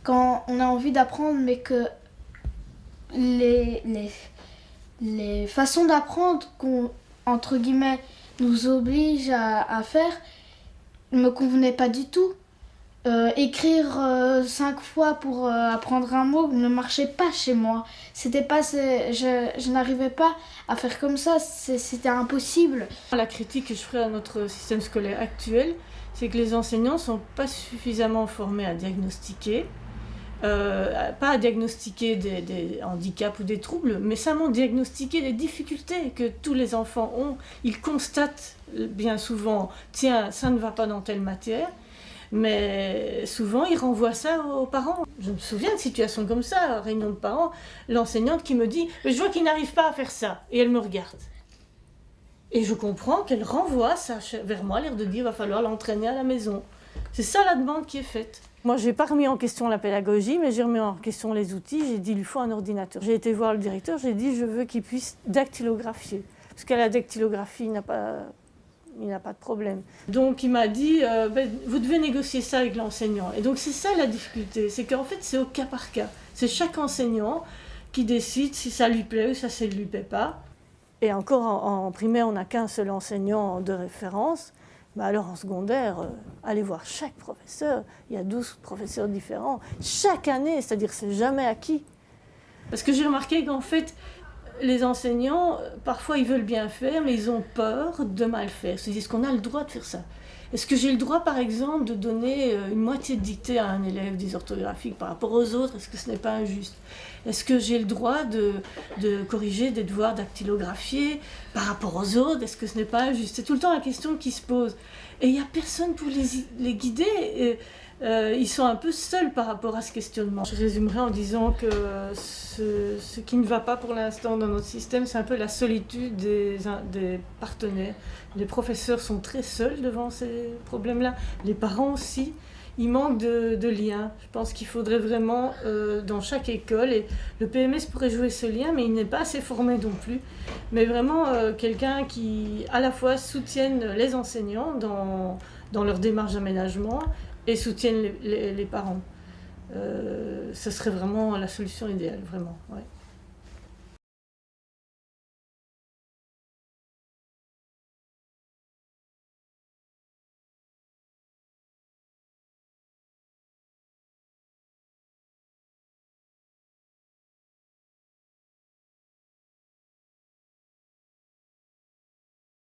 Quand on a envie d'apprendre, mais que les façons d'apprendre qu'on, entre guillemets, nous oblige à faire ne me convenaient pas du tout. Écrire 5 fois pour apprendre un mot ne marchait pas chez moi. C'était pas, je n'arrivais pas à faire comme ça, c'était impossible. La critique que je ferai à notre système scolaire actuel, c'est que les enseignants ne sont pas suffisamment formés à diagnostiquer, pas à diagnostiquer des handicaps ou des troubles, mais seulement diagnostiquer les difficultés que tous les enfants ont. Ils constatent bien souvent, tiens, ça ne va pas dans telle matière, mais souvent ils renvoient ça aux parents. Je me souviens de situations comme ça, réunion de parents, l'enseignante qui me dit « je vois qu'il n'arrive pas à faire ça » et elle me regarde. Et je comprends qu'elle renvoie ça vers moi, l'air de dire « il va falloir l'entraîner à la maison ». C'est ça la demande qui est faite. Moi, je n'ai pas remis en question la pédagogie, mais j'ai remis en question les outils. J'ai dit, il lui faut un ordinateur. J'ai été voir le directeur, j'ai dit, je veux qu'il puisse dactylographier. Parce qu'à la dactylographie, il n'a pas de problème. Donc, il m'a dit, vous devez négocier ça avec l'enseignant. Et donc, c'est ça la difficulté, c'est qu'en fait, c'est au cas par cas. C'est chaque enseignant qui décide si ça lui plaît ou si ça ne lui plaît pas. Et encore, en primaire, on n'a qu'un seul enseignant de référence. Bah alors en secondaire, allez voir chaque professeur, il y a 12 professeurs différents, chaque année, c'est-à-dire c'est jamais acquis. Parce que j'ai remarqué qu'en fait, les enseignants, parfois ils veulent bien faire, mais ils ont peur de mal faire. Ils se disent, est-ce qu'on a le droit de faire ça ? Est-ce que j'ai le droit, par exemple, de donner une moitié de dictée à un élève dysorthographique par rapport aux autres ? Est-ce que ce n'est pas injuste ? Est-ce que j'ai le droit de corriger des devoirs dactylographiés par rapport aux autres ? Est-ce que ce n'est pas injuste ? C'est tout le temps la question qui se pose. Et il n'y a personne pour les guider. Ils sont un peu seuls par rapport à ce questionnement. Je résumerai en disant que ce qui ne va pas pour l'instant dans notre système, c'est un peu la solitude des partenaires. Les professeurs sont très seuls devant ces problèmes-là, les parents aussi. Il manque de liens. Je pense qu'il faudrait vraiment, dans chaque école, et le PMS pourrait jouer ce lien, mais il n'est pas assez formé non plus, mais vraiment quelqu'un qui, à la fois, soutienne les enseignants dans leur démarche d'aménagement et soutienne les parents. Ce serait vraiment la solution idéale, vraiment. Ouais.